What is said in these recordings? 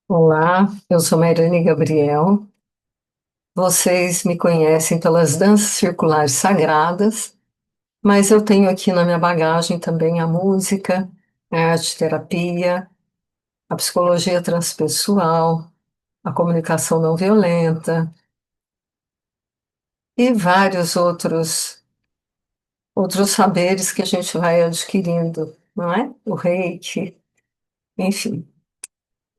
Olá, eu sou Mairane Gabriel. Vocês me conhecem pelas danças circulares sagradas, mas eu tenho aqui na minha bagagem também a música, a arte-terapia, a psicologia transpessoal, a comunicação não violenta e vários outros saberes que a gente vai adquirindo, não é? O reiki, enfim.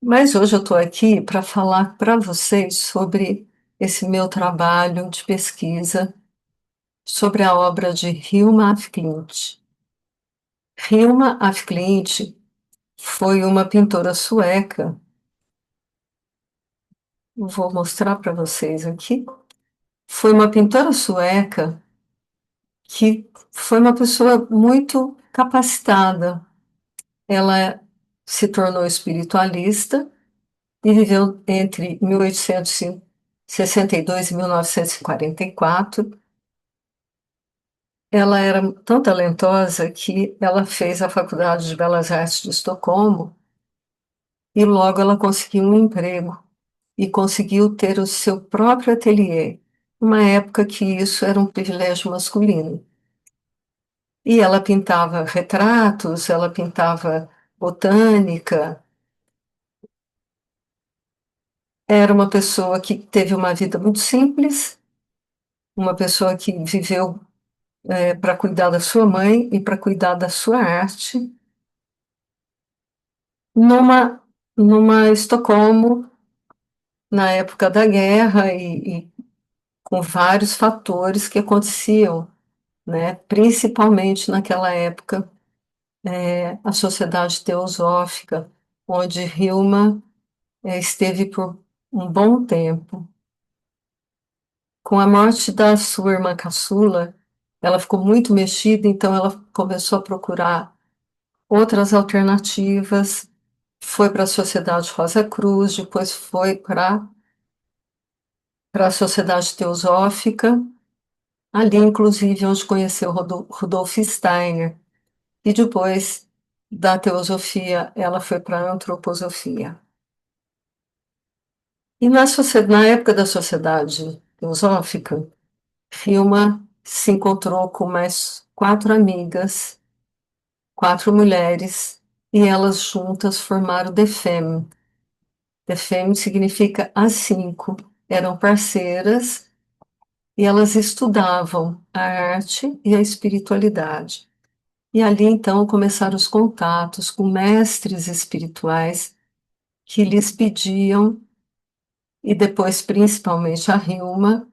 Mas hoje eu estou aqui para falar para vocês sobre esse meu trabalho de pesquisa sobre a obra de Hilma af Klint. Hilma af Klint foi uma pintora sueca. Vou mostrar para vocês aqui. Foi uma pintora sueca que foi uma pessoa muito capacitada. Ela se tornou espiritualista e viveu entre 1862 e 1944. Ela era tão talentosa que ela fez a Faculdade de Belas Artes de Estocolmo e logo ela conseguiu um emprego e conseguiu ter o seu próprio ateliê, uma época que isso era um privilégio masculino. E ela pintava retratos, ela pintava botânica, era uma pessoa que teve uma vida muito simples, uma pessoa que viveu para cuidar da sua mãe e para cuidar da sua arte, numa, numa Estocolmo, na época da guerra e com vários fatores que aconteciam, né? Principalmente naquela época, a Sociedade Teosófica, onde Hilma esteve por um bom tempo. Com a morte da sua irmã caçula, ela ficou muito mexida, então ela começou a procurar outras alternativas, foi para a Sociedade Rosa Cruz, depois foi para a Sociedade Teosófica, ali inclusive onde conheceu Rudolf Steiner. E depois da teosofia, ela foi para a antroposofia. E na época da sociedade teosófica, Hilma se encontrou com mais quatro amigas, quatro mulheres, e elas juntas formaram The Femme. The Femme significa as cinco. Eram parceiras e elas estudavam a arte e a espiritualidade. E ali então começaram os contatos com mestres espirituais que lhes pediam, e depois principalmente a Hilma,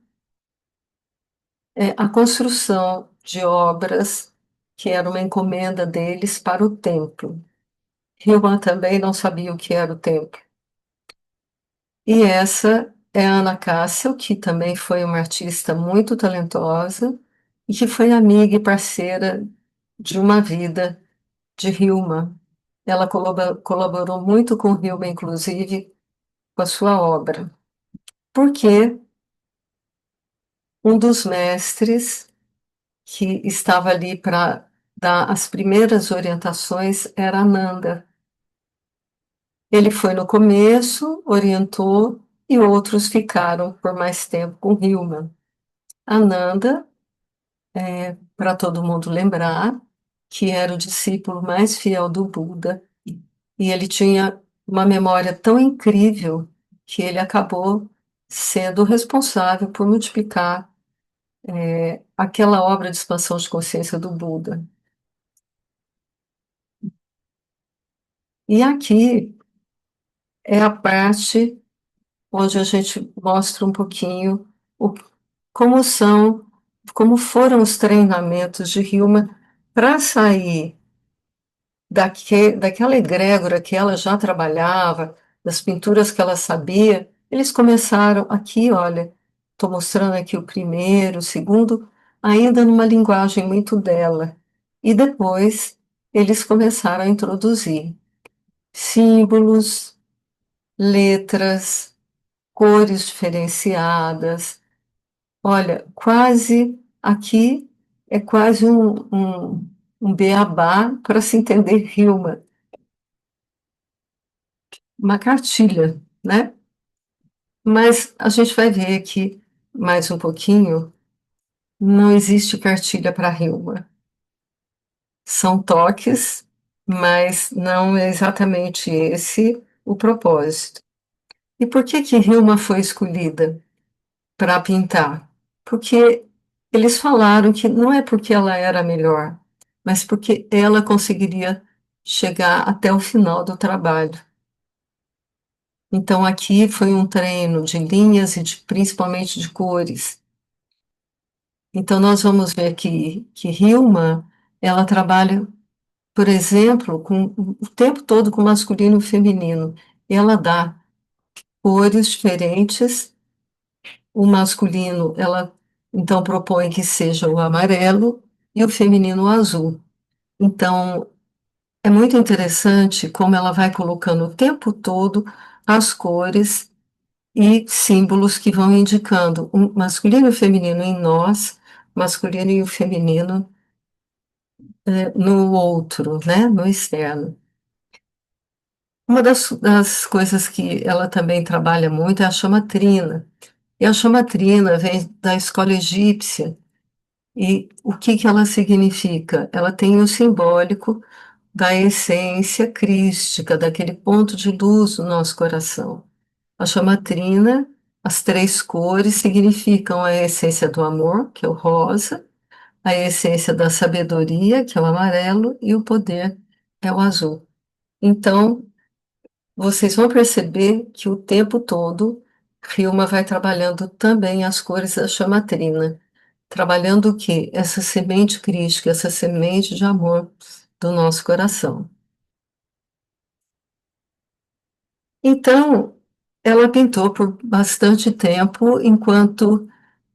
a construção de obras que era uma encomenda deles para o templo. Hilma também não sabia o que era o templo. E essa é a Ana Cássia, que também foi uma artista muito talentosa e que foi amiga e parceira de uma vida de Hilma. Ela colaborou muito com Hilma, inclusive, com a sua obra. Porque um dos mestres que estava ali para dar as primeiras orientações era Ananda. Ele foi no começo, orientou, e outros ficaram por mais tempo com Hilma. Ananda, para todo mundo lembrar, que era o discípulo mais fiel do Buda, e ele tinha uma memória tão incrível que ele acabou sendo responsável por multiplicar aquela obra de expansão de consciência do Buda. E aqui é a parte onde a gente mostra um pouquinho o, como são, como foram os treinamentos de Hilma para sair daquela egrégora que ela já trabalhava, das pinturas que ela sabia. Eles começaram aqui, olha, estou mostrando aqui o primeiro, o segundo, ainda numa linguagem muito dela. E depois eles começaram a introduzir símbolos, letras, cores diferenciadas. Olha, quase aqui é quase um beabá para se entender Hilma. uma cartilha, né? Mas a gente vai ver aqui mais um pouquinho, não existe cartilha para Hilma. São toques, mas não é exatamente esse o propósito. E por que que Hilma foi escolhida para pintar? Porque eles falaram que não é porque ela era melhor, mas porque ela conseguiria chegar até o final do trabalho. Então aqui foi um treino de linhas e principalmente de cores. Então nós vamos ver que Hilma, ela trabalha, por exemplo, com o tempo todo com masculino e feminino. Ela dá cores diferentes. O masculino, ela então propõe que seja o amarelo e o feminino o azul. Então, é muito interessante como ela vai colocando o tempo todo as cores e símbolos que vão indicando o masculino e o feminino em nós, masculino e o feminino no outro, né, no externo. Uma das coisas que ela também trabalha muito é a chamatrina. E a chamatrina vem da escola egípcia. E o que que ela significa? Ela tem o simbólico da essência crística, daquele ponto de luz do nosso coração. A chamatrina, as três cores significam a essência do amor, que é o rosa, a essência da sabedoria, que é o amarelo, e o poder é o azul. Então, vocês vão perceber que o tempo todo Hilma vai trabalhando também as cores da chamatrina, trabalhando o quê? Essa semente crística, essa semente de amor do nosso coração. Então, ela pintou por bastante tempo, enquanto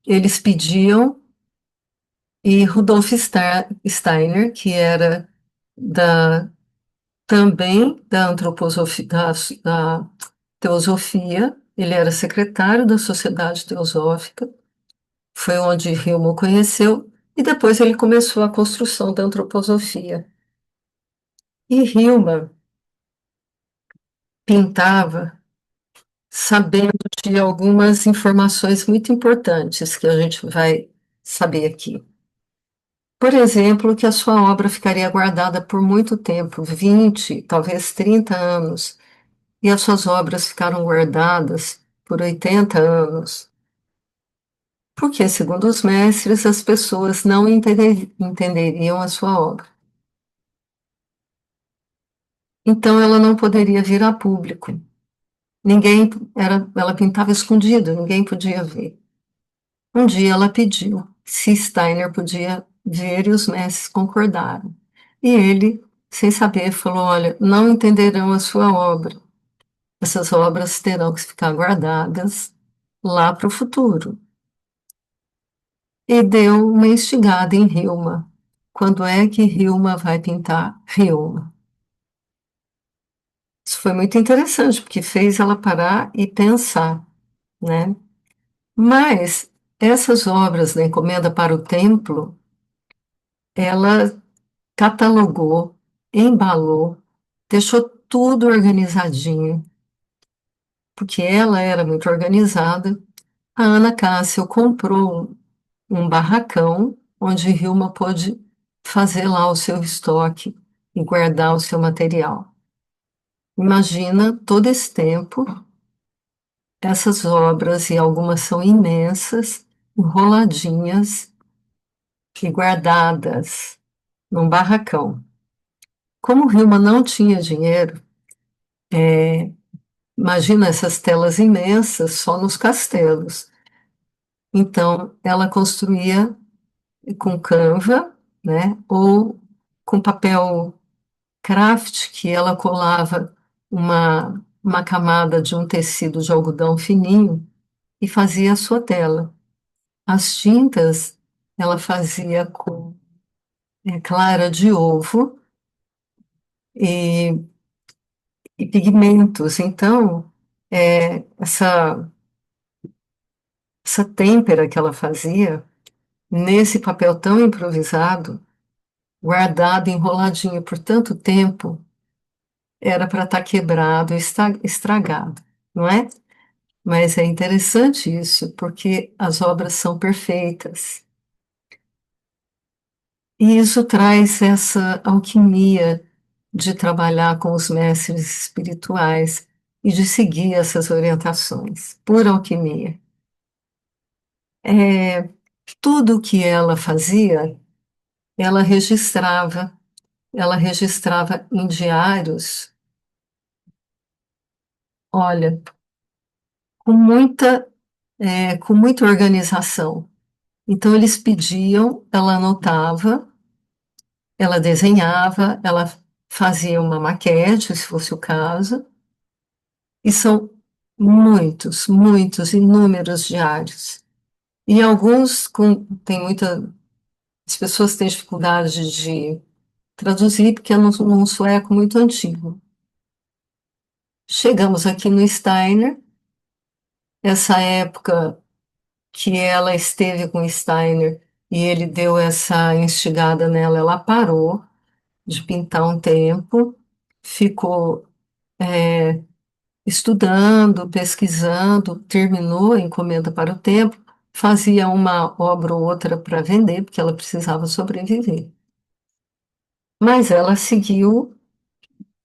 eles pediam, e Rudolf Steiner, que era da, também da antroposofia, da teosofia, ele era secretário da Sociedade Teosófica, foi onde Hilma o conheceu, e depois ele começou a construção da antroposofia. E Hilma pintava sabendo de algumas informações muito importantes que a gente vai saber aqui. Por exemplo, que a sua obra ficaria guardada por muito tempo, 20, talvez 30 anos, e as suas obras ficaram guardadas por 80 anos. Porque, segundo os mestres, as pessoas não entenderiam a sua obra. Então, ela não poderia vir a público. Ninguém ela pintava escondido, ninguém podia ver. Um dia ela pediu se Steiner podia ver e os mestres concordaram. E ele, sem saber, falou: Olha, não entenderão a sua obra. Essas obras terão que ficar guardadas lá para o futuro. E deu uma instigada em Hilma. Quando é que Hilma vai pintar Hilma? Isso foi muito interessante, porque fez ela parar e pensar, né? Mas essas obras da Encomenda para o Templo, ela catalogou, embalou, deixou tudo organizadinho, porque ela era muito organizada. A Ana Cássia comprou um barracão onde Hilma pôde fazer lá o seu estoque e guardar o seu material. Imagina todo esse tempo, essas obras, e algumas são imensas, enroladinhas e guardadas num barracão. Como Hilma não tinha dinheiro, imagina essas telas imensas só nos castelos. Então, ela construía com canva, né, ou com papel craft, que ela colava uma camada de um tecido de algodão fininho e fazia a sua tela. As tintas ela fazia com clara de ovo e, e pigmentos. Então, essa têmpera que ela fazia nesse papel tão improvisado, guardado, enroladinho por tanto tempo, era para estar quebrado, estragado, não é? Mas é interessante isso, porque as obras são perfeitas. E isso traz essa alquimia de trabalhar com os mestres espirituais e de seguir essas orientações, por alquimia. É, tudo que ela registrava, ela registrava em diários, olha, com com muita organização. Então, eles pediam, ela anotava, ela desenhava, ela fazia uma maquete, se fosse o caso, e são muitos, inúmeros diários. E alguns tem muita. As pessoas têm dificuldade de traduzir, porque é num sueco muito antigo. Chegamos aqui no Steiner, essa época que ela esteve com Steiner e ele deu essa instigada nela, ela parou de pintar um tempo, ficou estudando, pesquisando, terminou a encomenda para o tempo, fazia uma obra ou outra para vender, porque ela precisava sobreviver. Mas ela seguiu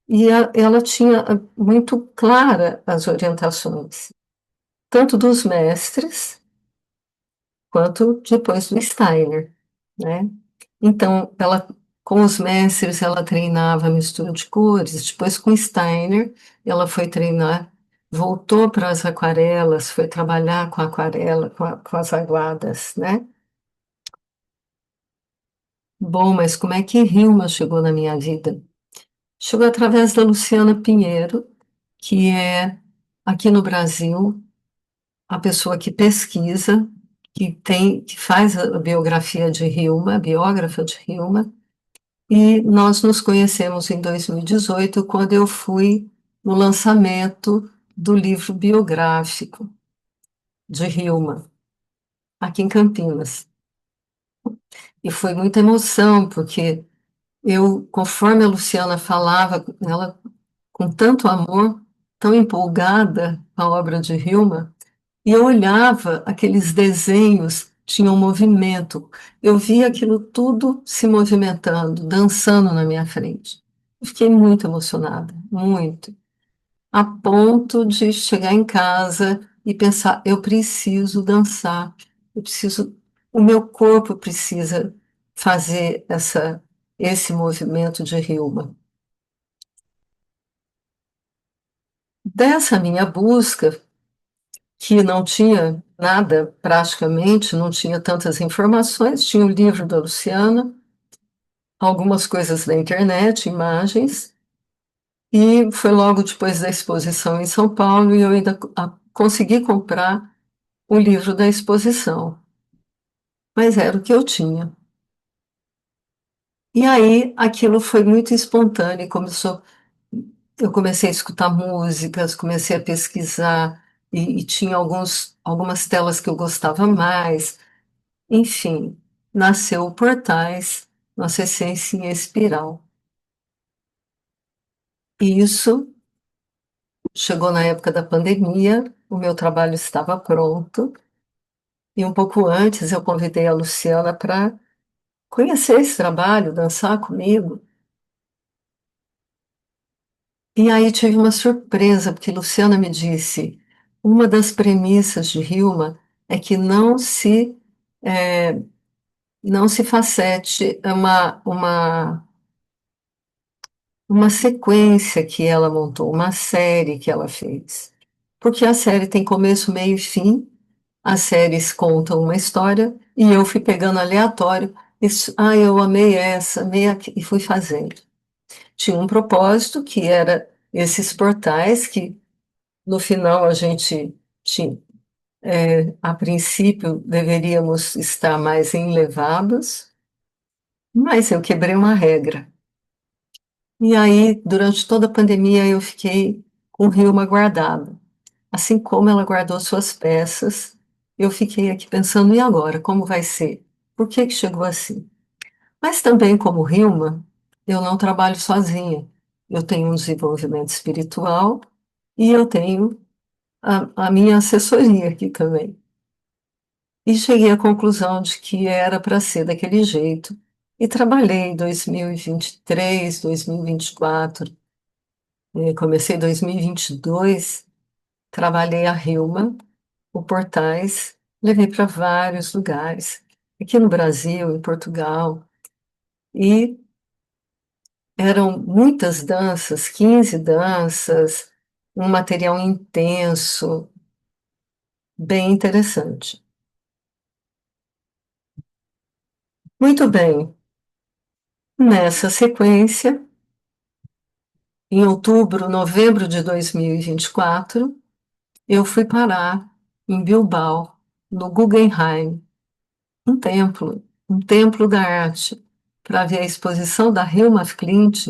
e ela tinha muito clara as orientações, tanto dos mestres quanto depois do Steiner, né? Então, ela, com os mestres, ela treinava a mistura de cores. Depois, com Steiner, ela foi treinar, voltou para as aquarelas, foi trabalhar com aquarela, com as aguadas, né? Bom, mas como é que Hilma chegou na minha vida? Chegou através da Luciana Pinheiro, que é, aqui no Brasil, a pessoa que pesquisa, que faz a biografia de Hilma, a biógrafa de Hilma. E nós nos conhecemos em 2018, quando eu fui no lançamento do livro biográfico de Hilma, aqui em Campinas. E foi muita emoção, porque eu, conforme a Luciana falava, ela com tanto amor, tão empolgada com a obra de Hilma, e eu olhava aqueles desenhos, tinham movimento, eu via aquilo tudo se movimentando, dançando na minha frente. Eu fiquei muito emocionada, muito, a ponto de chegar em casa e pensar: eu preciso dançar, eu preciso, o meu corpo precisa fazer esse movimento de Hilma. Dessa minha busca, que não tinha nada, praticamente, não tinha tantas informações, tinha o livro da Luciana, algumas coisas da internet, imagens, e foi logo depois da exposição em São Paulo e eu ainda consegui comprar o livro da exposição, mas era o que eu tinha. E aí aquilo foi muito espontâneo, eu comecei a escutar músicas, comecei a pesquisar, e tinha algumas telas que eu gostava mais. Enfim, nasceu o Portais, nossa essência em espiral. E isso chegou na época da pandemia, o meu trabalho estava pronto, e um pouco antes eu convidei a Luciana para conhecer esse trabalho, dançar comigo. E aí tive uma surpresa, porque Luciana me disse, uma das premissas de Hilma é que eh, não se facete uma sequência que ela montou, uma série que ela fez. Porque a série tem começo, meio e fim, as séries contam uma história, e eu fui pegando aleatório, eu amei essa, e fui fazendo. Tinha um propósito, que era esses portais, que no final a gente tinha, a princípio deveríamos estar mais enlevados, mas eu quebrei uma regra. E aí, durante toda a pandemia, eu fiquei com o Hilma guardado. Assim como ela guardou suas peças, eu fiquei aqui pensando, e agora, como vai ser? Por que chegou assim? Mas também, como Hilma, eu não trabalho sozinha. Eu tenho um desenvolvimento espiritual e eu tenho a minha assessoria aqui também. E cheguei à conclusão de que era para ser daquele jeito. E trabalhei 2023, 2024, comecei em 2022, trabalhei a Hilma, o Portais, levei para vários lugares, aqui no Brasil, em Portugal, e eram muitas danças, 15 danças, um material intenso, bem interessante. Muito bem, nessa sequência, em outubro, novembro de 2024, eu fui parar em Bilbao, no Guggenheim, um templo da arte, para ver a exposição da Hilma Klint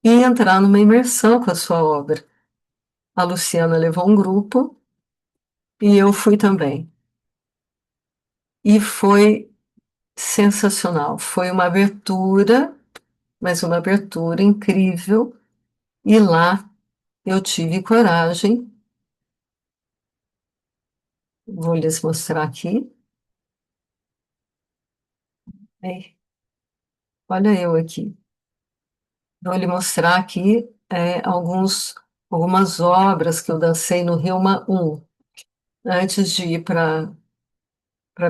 e entrar numa imersão com a sua obra. A Luciana levou um grupo e eu fui também. E foi sensacional. Foi uma abertura, mas uma abertura incrível. E lá eu tive coragem, vou lhes mostrar aqui. Ei, olha eu aqui. Vou lhe mostrar aqui algumas obras que eu dancei no Rio 1, antes de ir para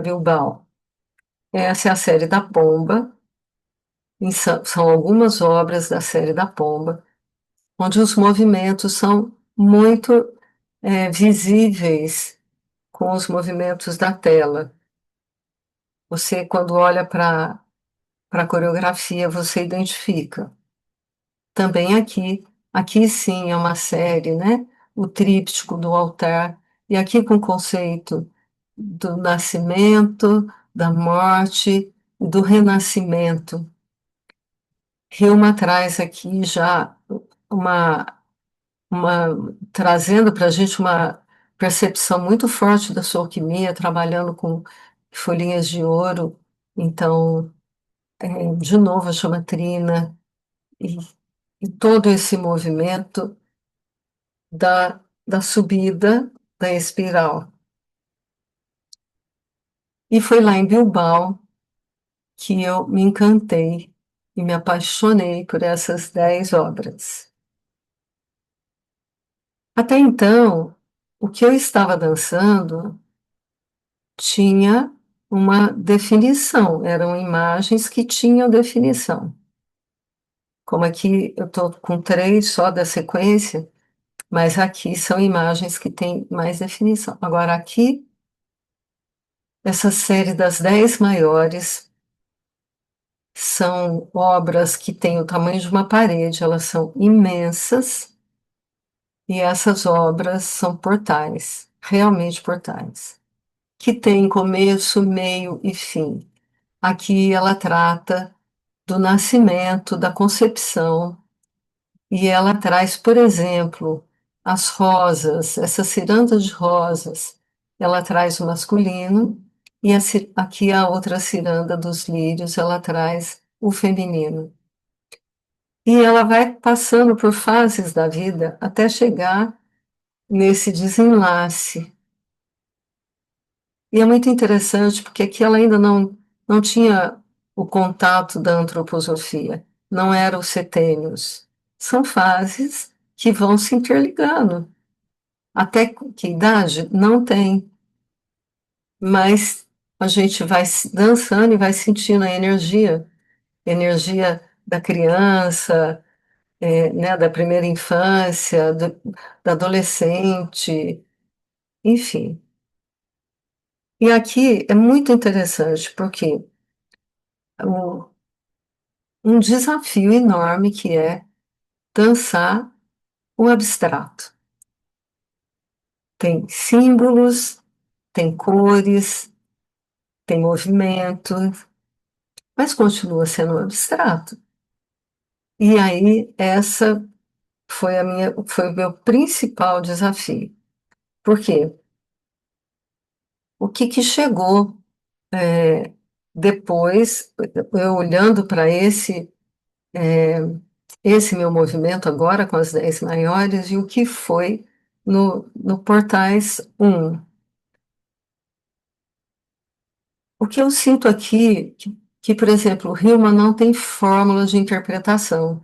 Bilbao. Essa é a série da Pomba, são algumas obras da série da Pomba, onde os movimentos são muito visíveis com os movimentos da tela. Você, quando olha para a coreografia, você identifica. Também aqui sim é uma série, né? O tríptico do altar, e aqui com o conceito do nascimento, da morte e do renascimento. Hilma traz aqui já uma, trazendo para a gente uma percepção muito forte da sua alquimia, trabalhando com folhinhas de ouro. Então, de novo, a chamatrina e, e todo esse movimento da subida da espiral. E foi lá em Bilbao que eu me encantei e me apaixonei por essas 10 obras. Até então, o que eu estava dançando tinha uma definição, eram imagens que tinham definição. Como aqui eu estou com 3 só da sequência, mas aqui são imagens que têm mais definição. Agora, aqui, essa série das 10 maiores são obras que têm o tamanho de uma parede, elas são imensas, e essas obras são portais, realmente portais, que têm começo, meio e fim. Aqui ela trata do nascimento, da concepção, e ela traz, por exemplo, as rosas, essa ciranda de rosas, ela traz o masculino, e aqui a outra ciranda dos lírios, ela traz o feminino. E ela vai passando por fases da vida até chegar nesse desenlace. E é muito interessante porque aqui ela ainda não tinha o contato da antroposofia, não era os setênios. São fases que vão se interligando. Até que idade? Não tem. Mas a gente vai dançando e vai sentindo a energia da criança, né, da primeira infância, da adolescente, enfim. E aqui é muito interessante, porque o- um desafio enorme que é dançar o abstrato. Tem símbolos, tem cores, tem movimento, mas continua sendo um abstrato. E aí, essa foi o meu principal desafio. Por quê? O que que chegou depois, eu olhando para esse esse meu movimento agora com as 10 maiores e o que foi no Portais 1. O que eu sinto aqui, por exemplo, Hilma não tem fórmula de interpretação.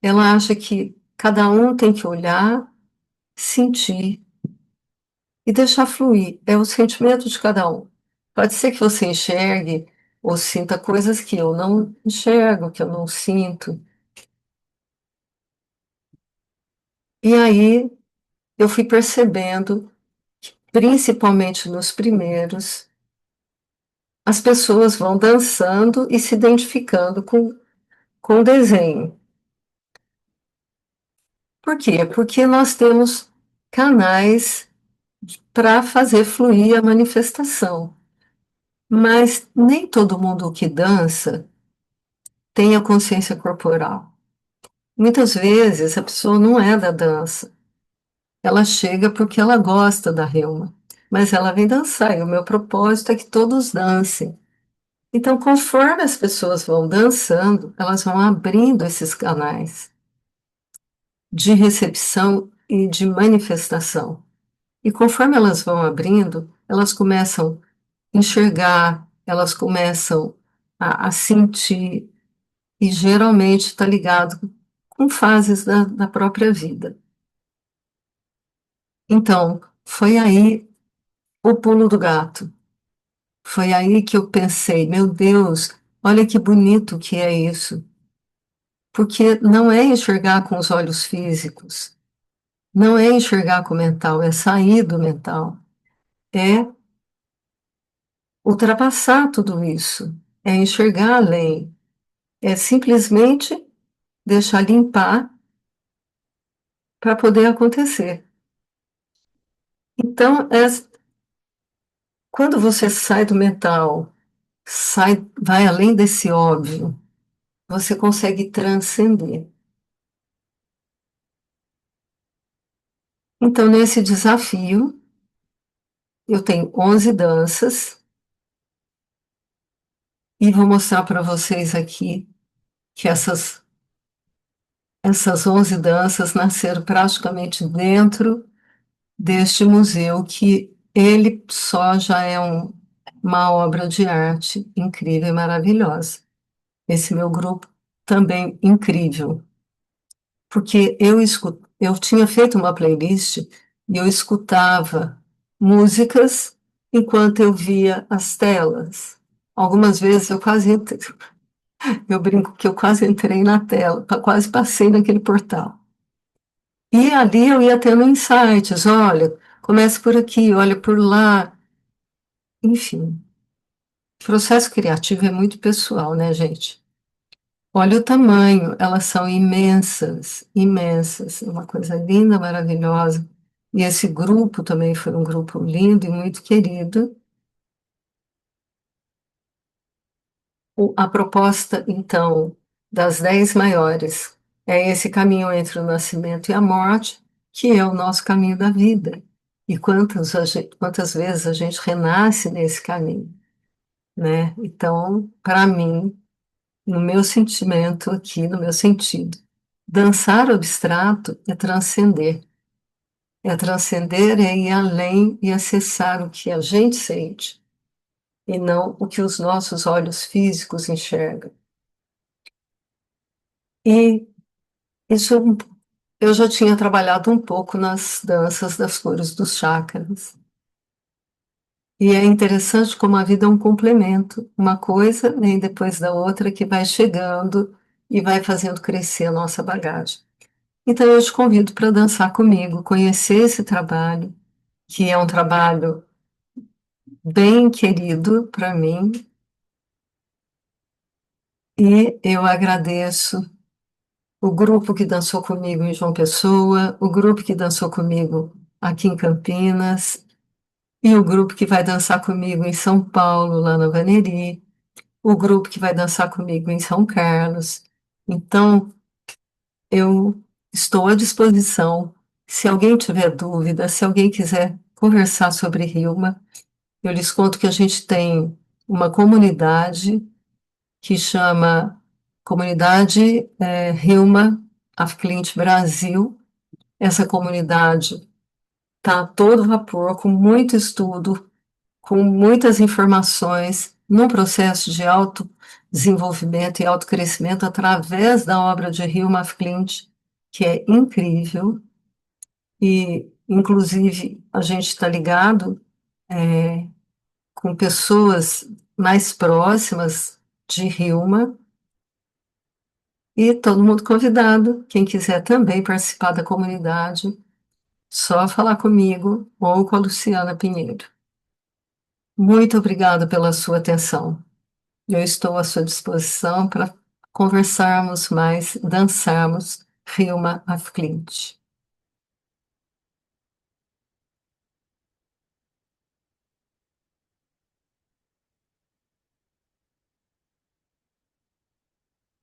Ela acha que cada um tem que olhar, sentir e deixar fluir. É o sentimento de cada um. Pode ser que você enxergue ou sinta coisas que eu não enxergo, que eu não sinto. E aí eu fui percebendo, principalmente nos primeiros, as pessoas vão dançando e se identificando com o desenho. Por quê? Porque nós temos canais para fazer fluir a manifestação. Mas nem todo mundo que dança tem a consciência corporal. Muitas vezes a pessoa não é da dança. Ela chega porque ela gosta da reuma, mas ela vem dançar, e o meu propósito é que todos dancem. Então, conforme as pessoas vão dançando, elas vão abrindo esses canais de recepção e de manifestação. E conforme elas vão abrindo, elas começam a enxergar, elas começam a sentir, e geralmente está ligado com fases da própria vida. Então, foi aí o pulo do gato. Foi aí que eu pensei, meu Deus, olha que bonito que é isso. Porque não é enxergar com os olhos físicos, não é enxergar com o mental, é sair do mental, é ultrapassar tudo isso, é enxergar além, é simplesmente deixar limpar para poder acontecer. Então, quando você sai do mental, vai além desse óbvio, você consegue transcender. Então, nesse desafio, eu tenho 11 danças e vou mostrar para vocês aqui que essas 11 danças nasceram praticamente dentro deste museu, que ele só já é uma obra de arte incrível e maravilhosa. Esse meu grupo também incrível, porque eu tinha feito uma playlist e eu escutava músicas enquanto eu via as telas. Algumas vezes eu brinco que eu quase entrei na tela, quase passei naquele portal. E ali eu ia tendo insights, olha, começa por aqui, olha por lá, enfim. O processo criativo é muito pessoal, né, gente? Olha o tamanho, elas são imensas, imensas, é uma coisa linda, maravilhosa. E esse grupo também foi um grupo lindo e muito querido. A proposta, então, das 10 maiores é esse caminho entre o nascimento e a morte, que é o nosso caminho da vida. E quantas vezes a gente renasce nesse caminho, né? Então, para mim, no meu sentimento aqui, no meu sentido, dançar abstrato é transcender. É transcender, é ir além e acessar o que a gente sente, e não o que os nossos olhos físicos enxergam. E isso eu já tinha trabalhado um pouco nas danças das cores dos chakras. E é interessante como a vida é um complemento, uma coisa vem depois da outra que vai chegando e vai fazendo crescer a nossa bagagem. Então eu te convido para dançar comigo, conhecer esse trabalho, que é um trabalho bem querido para mim, e eu agradeço o grupo que dançou comigo em João Pessoa, o grupo que dançou comigo aqui em Campinas, e o grupo que vai dançar comigo em São Paulo, lá na Vaneri, o grupo que vai dançar comigo em São Carlos. Então, eu estou à disposição. Se alguém tiver dúvida, se alguém quiser conversar sobre Hilma, eu lhes conto que a gente tem uma comunidade que chama Comunidade Hilma, Afclint Brasil. Essa comunidade está a todo vapor, com muito estudo, com muitas informações, num processo de autodesenvolvimento e autocrescimento através da obra de Hilma af Klint, que é incrível, e, inclusive, a gente está ligado com pessoas mais próximas de Hilma, e todo mundo convidado, quem quiser também participar da comunidade, só falar comigo ou com a Luciana Pinheiro. Muito obrigada pela sua atenção. Eu estou à sua disposição para conversarmos mais, dançarmos Hilma af Klint.